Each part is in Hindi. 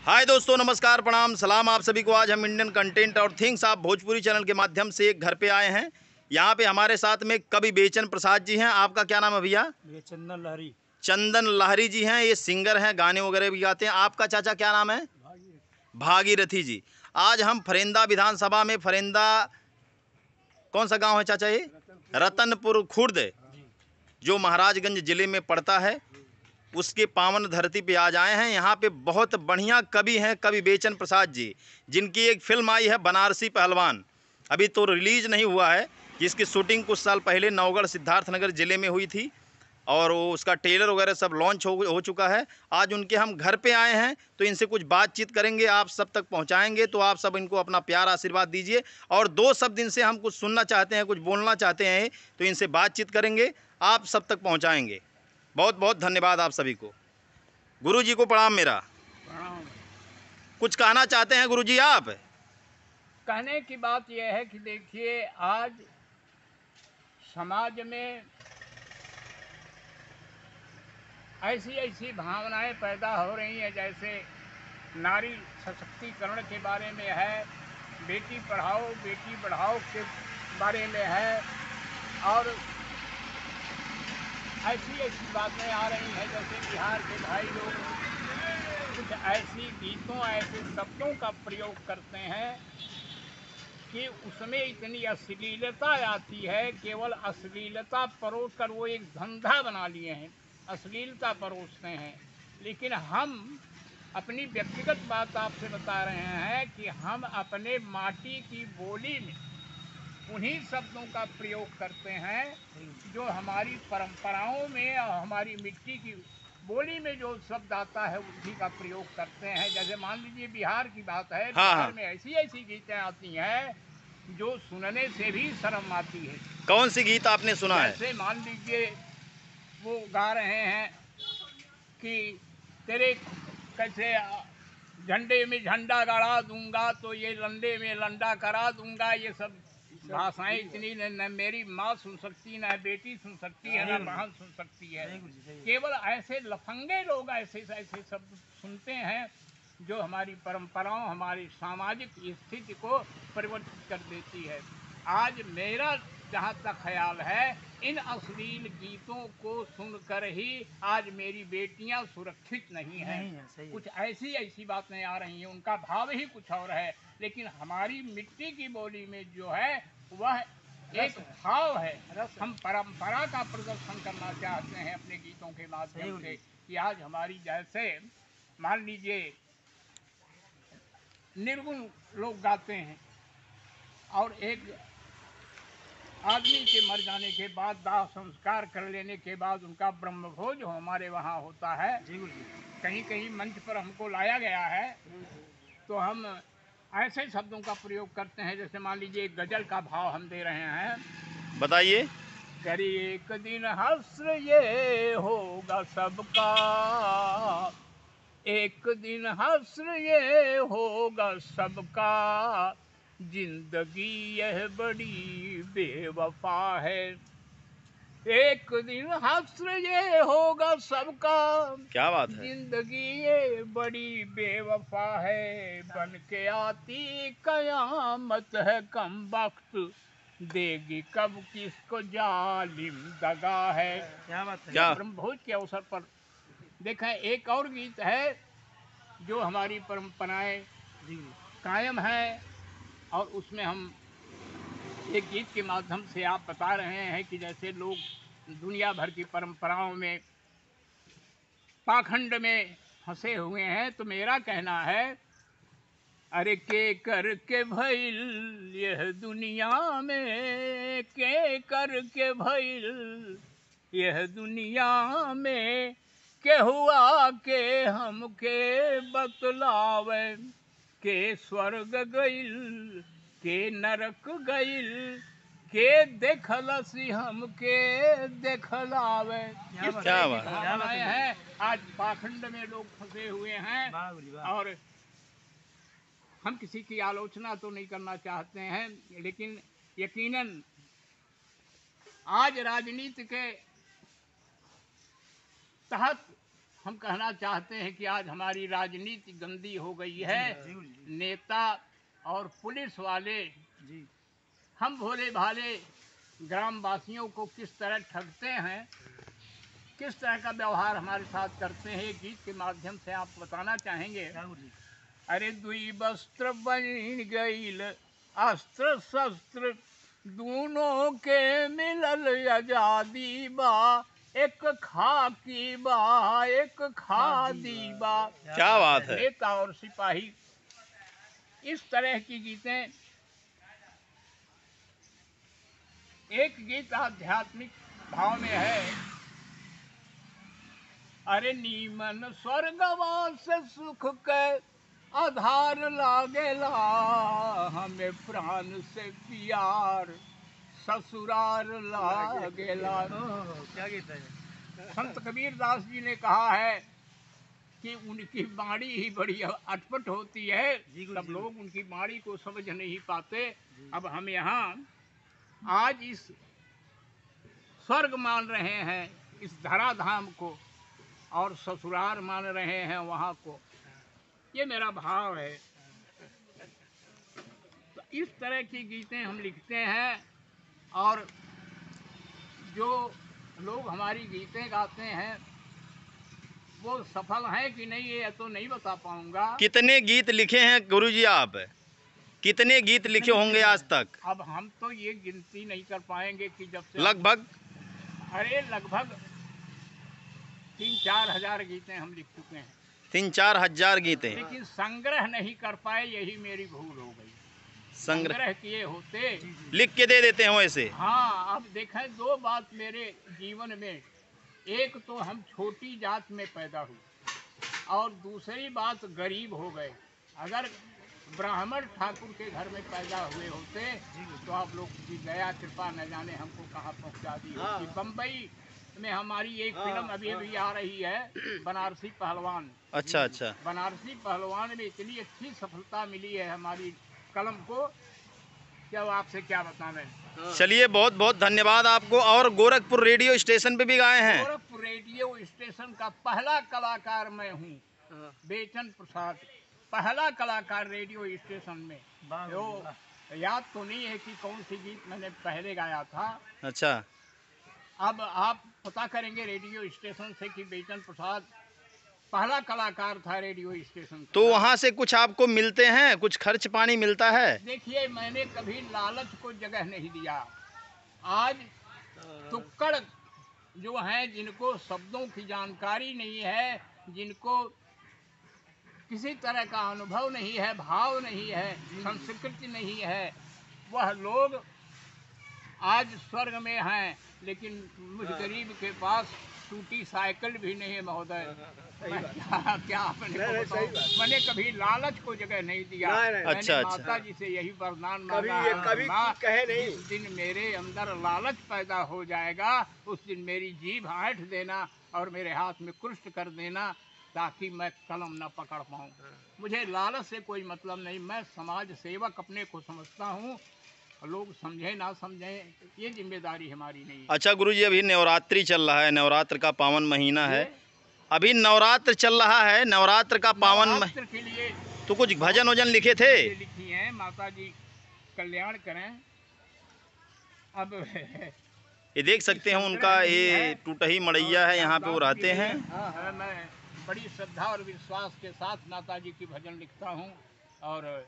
हाय दोस्तों, नमस्कार, प्रणाम, सलाम आप सभी को। आज हम इंडियन कंटेंट और थिंग्स आप भोजपुरी चैनल के माध्यम से एक घर पे आए हैं। यहाँ पे हमारे साथ में कवि बेचन प्रसाद जी हैं। आपका क्या नाम है भैया? ये चंदन लहरी। चंदन लहरी जी हैं, ये सिंगर हैं, गाने वगैरह भी गाते हैं। आपका चाचा क्या नाम है? भागीरथी जी। आज हम फरेंदा विधानसभा में, फरेंदा कौन सा गाँव है चाचा ये? रतनपुर खुर्द, जो महाराजगंज जिले में पड़ता है, उसके पावन धरती पे आज आए हैं। यहाँ पे बहुत बढ़िया कवि हैं, कवि बेचन प्रसाद जी, जिनकी एक फिल्म आई है बनारसी पहलवान, अभी तो रिलीज नहीं हुआ है, जिसकी शूटिंग कुछ साल पहले नौगढ़ सिद्धार्थनगर ज़िले में हुई थी और वो उसका ट्रेलर वगैरह सब लॉन्च हो चुका है। आज उनके हम घर पे आए हैं तो इनसे कुछ बातचीत करेंगे, आप सब तक पहुँचाएँगे। तो आप सब इनको अपना प्यार आशीर्वाद दीजिए और दो शब्द इनसे हम कुछ सुनना चाहते हैं, कुछ बोलना चाहते हैं, तो इनसे बातचीत करेंगे, आप सब तक पहुँचाएँगे। बहुत बहुत धन्यवाद आप सभी को। गुरु जी को प्रणाम मेरा। प्रणाम। कुछ कहना चाहते हैं गुरु जी आप? कहने की बात यह है कि देखिए, आज समाज में ऐसी ऐसी भावनाएं पैदा हो रही हैं, जैसे नारी सशक्तिकरण के बारे में है, बेटी पढ़ाओ बेटी बढ़ाओ के बारे में है, और ऐसी ऐसी बातें आ रही हैं जैसे बिहार के भाई लोग कुछ ऐसी गीतों, ऐसे शब्दों का प्रयोग करते हैं कि उसमें इतनी अश्लीलता आती है। केवल अश्लीलता परोस कर वो एक धंधा बना लिए हैं, अश्लीलता परोसते हैं। लेकिन हम अपनी व्यक्तिगत बात आपसे बता रहे हैं कि हम अपने माटी की बोली में उन्हीं शब्दों का प्रयोग करते हैं जो हमारी परंपराओं में और हमारी मिट्टी की बोली में जो शब्द आता है उसी का प्रयोग करते हैं। जैसे मान लीजिए बिहार की बात है, हाँ बिहार हाँ। में ऐसी ऐसी गीतें आती हैं जो सुनने से भी शर्म आती है। कौन सी गीत आपने सुना है? जैसे मान लीजिए वो गा रहे हैं कि तेरे कैसे झंडे में झंडा गड़ा दूंगा तो ये लंडे में लंडा करा दूंगा। ये सब भाषाएं इतनी न मेरी माँ सुन सकती, न बेटी सुन सकती है, न बहन सुन सकती है। केवल ऐसे लफंगे लोग ऐसे ऐसे शब्द सुनते हैं जो हमारी परंपराओं, हमारी सामाजिक स्थिति को परिवर्तित कर देती है। आज मेरा जहाँ तक ख्याल है, इन अश्लील गीतों को सुनकर ही आज मेरी बेटियां सुरक्षित नहीं हैं। कुछ ऐसी ऐसी बातें आ रही हैं, उनका भाव ही कुछ और है, लेकिन हमारी मिट्टी की बोली में जो है वह एक भाव है। हम परंपरा का प्रदर्शन करना चाहते हैं अपने गीतों के माध्यम से कि आज हमारी, जैसे मान लीजिए निर्गुण लोग गाते हैं और एक आदमी के मर जाने के बाद दाह संस्कार कर लेने के बाद उनका ब्रह्मभोज हमारे वहाँ होता है। कहीं कहीं मंच पर हमको लाया गया है तो हम ऐसे शब्दों का प्रयोग करते हैं। जैसे मान लीजिए एक गजल का भाव हम दे रहे हैं, बताइए। करी एक दिन हस्र ये होगा सबका, एक दिन हस्र ये होगा सबका, जिंदगी यह बड़ी बेवफा है। एक दिन हस्र ये होगा सबका, क्या बात है। जिंदगी ये बड़ी बेवफा है। बन के आती कयामत है कम वक्त, देगी कब किसको जालिम दगा है। क्या बात है। क्या? ब्रह्मभोज के अवसर पर देखें, एक और गीत है जो हमारी परंपराएं कायम है, और उसमें हम एक गीत के माध्यम से आप बता रहे हैं कि जैसे लोग दुनिया भर की परंपराओं में पाखंड में फंसे हुए हैं, तो मेरा कहना है, अरे के कर के भइल यह दुनिया में, के कर के भइल यह दुनिया में, के हुआ के हमके बतलावे, के स्वर्ग गइल के नरक गइल, के देखलसी हमके देखलावे। क्या बात है। आज पाखंड में लोग फंसे हुए हैं और हम किसी की आलोचना तो नहीं करना चाहते हैं, लेकिन यकीनन आज राजनीति के तहत हम कहना चाहते हैं कि आज हमारी राजनीति गंदी हो गई है। नेता और पुलिस वाले हम भोले भाले ग्रामवासियों को किस तरह ठगते हैं, किस तरह का व्यवहार हमारे साथ करते हैं, गीत के माध्यम से आप बताना चाहेंगे। अरे दुई वस्त्र बन गईल अस्त्र शस्त्र दोनों के मिलल आजादी बा, एक खाकी बा एक खादी बा। क्या बात है। नेता और सिपाही, इस तरह की गीतें। एक गीत आध्यात्मिक भाव में है, अरे नीमन स्वर्गवास सुख के आधार लागेला, हमें प्राण से प्यार ससुरार लागेला। क्या गीत है? संत कबीर दास जी ने कहा है कि उनकी बाणी ही बड़ी अटपट होती है, सब लोग उनकी बाणी को समझ नहीं पाते। अब हम यहाँ आज इस स्वर्ग मान रहे हैं इस धराधाम को, और ससुराल मान रहे हैं वहाँ को। ये मेरा भाव है। तो इस तरह की गीतें हम लिखते हैं, और जो लोग हमारी गीतें गाते हैं वो सफल हैं कि नहीं ये तो नहीं बता पाऊंगा। कितने गीत लिखे हैं गुरुजी आप? कितने गीत लिखे होंगे आज तक? अब हम तो ये गिनती नहीं कर पाएंगे कि जब से लगभग? अरे लगभग 3-4 हजार गीतें हम लिख चुके हैं। 3-4 हजार गीतें। लेकिन संग्रह नहीं कर पाए, यही मेरी भूल हो गई। संग्रह किए होते लिख के दे देते हैं वैसे। हाँ, अब देखें दो बात मेरे जीवन में, एक तो हम छोटी जात में पैदा हुए और दूसरी बात गरीब हो गए। अगर ब्राह्मण ठाकुर के घर में पैदा हुए होते तो आप लोग की दया कृपा न जाने हमको कहाँ पहुँचा दी होती। बम्बई में हमारी एक फिल्म अभी अभी आ रही है, बनारसी पहलवान। अच्छा अच्छा। बनारसी पहलवान में इतनी अच्छी सफलता मिली है हमारी कलम को, क्या आपसे क्या बताना है। चलिए बहुत बहुत धन्यवाद आपको। और गोरखपुर रेडियो स्टेशन पे भी गाए हैं? गोरखपुर रेडियो स्टेशन का पहला कलाकार मैं हूँ, बेचन प्रसाद, पहला कलाकार रेडियो स्टेशन में। जो याद तो नहीं है कि कौन सी गीत मैंने पहले गाया था। अच्छा। अब आप पता करेंगे रेडियो स्टेशन से कि बेचन प्रसाद पहला कलाकार था रेडियो स्टेशन। तो वहाँ से कुछ आपको मिलते हैं, कुछ खर्च पानी मिलता है? देखिए मैंने कभी लालच को जगह नहीं दिया। आज टुक्कड़ जो हैं, जिनको शब्दों की जानकारी नहीं है, जिनको किसी तरह का अनुभव नहीं है, भाव नहीं है, संस्कृति नहीं है, वह लोग आज स्वर्ग में हैं। लेकिन मुझ गरीब के पास टूटी साइकिल भी नहीं है महोदय। मैं क्या अपने को बताऊं? मैंने कभी लालच को जगह नहीं दिया। अच्छा, मैंने माता जी से यही वरदान मांगा है, कभी माँ, कहे नहीं। जिस दिन मेरे अंदर लालच पैदा हो जाएगा उस दिन मेरी जीभ ऐंठ देना और मेरे हाथ में कुष्ठ कर देना, ताकि मैं कलम न पकड़ पाऊँ। मुझे लालच से कोई मतलब नहीं, मैं समाज सेवक अपने को समझता हूँ। लोग समझे ना समझे ये जिम्मेदारी हमारी नहीं है। अच्छा गुरुजी, अभी नवरात्रि चल रहा है, नवरात्र का पावन महीना है। अभी नवरात्र चल रहा है, नवरात्र का पावन नवरात्र के लिए तो कुछ भजन वजन लिखे थे? लिखी हैं, माता जी कल्याण करें। अब ये देख सकते हैं उनका ये टूटही मड़ैया है, यहाँ पे वो रहते हैं। मैं बड़ी श्रद्धा और विश्वास के साथ माता जी की भजन लिखता हूँ, और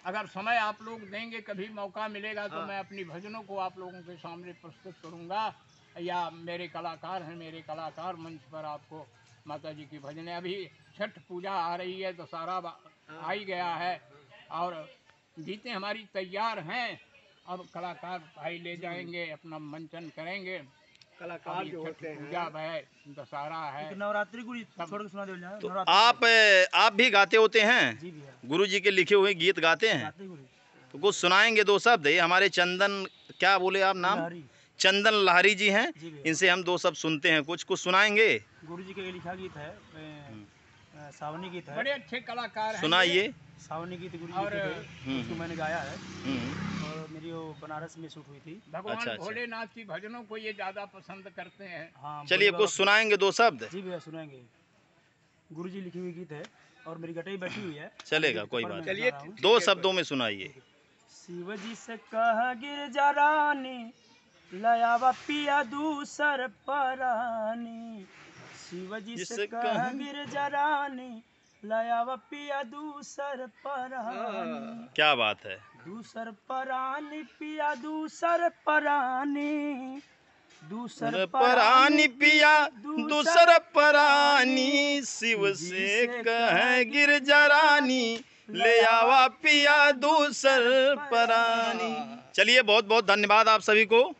अगर समय आप लोग देंगे, कभी मौका मिलेगा तो मैं अपनी भजनों को आप लोगों के सामने प्रस्तुत करूँगा, या मेरे कलाकार हैं, मेरे कलाकार मंच पर आपको माता जी की भजन। अभी छठ पूजा आ रही है, दशहरा आ ही गया है, और गीतें हमारी तैयार हैं। अब कलाकार भाई ले जाएंगे, अपना मंचन करेंगे। कलाकार जो होते हैं, पूजा है, दशहरा है, नवरात्रि को छोड़ के सुना दे। तो आप भी गाते होते हैं? जी भैया, गुरु जी के लिखे हुए गीत गाते हैं? तो कुछ सुनाएंगे दो शब्द? ये हमारे चंदन, क्या बोले आप नाम? चंदन लहरी जी हैं, इनसे हम दो शब्द सुनते हैं। कुछ सुनाएंगे? गुरु जी के लिखा गीत है, सावनी गीत है, बड़े अच्छे कलाकार हैं। सुनाइए। सावनी गीत गुरु जी के थे, उसको मैंने गाया है। और मेरी वो बनारस में शूट हुई थी। भगवान अच्छा, अच्छा। भोलेनाथ की भजनों को ये ज्यादा पसंद करते हैं। हाँ चलिए भोले कुछ बाबा- सुनाएंगे 2 शब्द। जी भैया सुनाएंगे। गुरुजी लिखी हुई गीत है और मेरी गटई बैठी हुई है। चलेगा, गीत कोई पर बात मैं नहीं। सुना रहा हूँ। 2 शब्दों में सुनाइए। शिव जी से कह गिरजा रानी लयावा पिया दूसर परानी। शिव जी से जिससे कह कह गिरजा रानी लयावा पिया दूसर परानी। क्या बात है। दूसर परानी पिया दूसर परानी। दूसर परानी पिया दूसर परानी, शिव से कह गिरजा रानी ले आवा पिया दूसर परानी। चलिए बहुत बहुत धन्यवाद आप सभी को।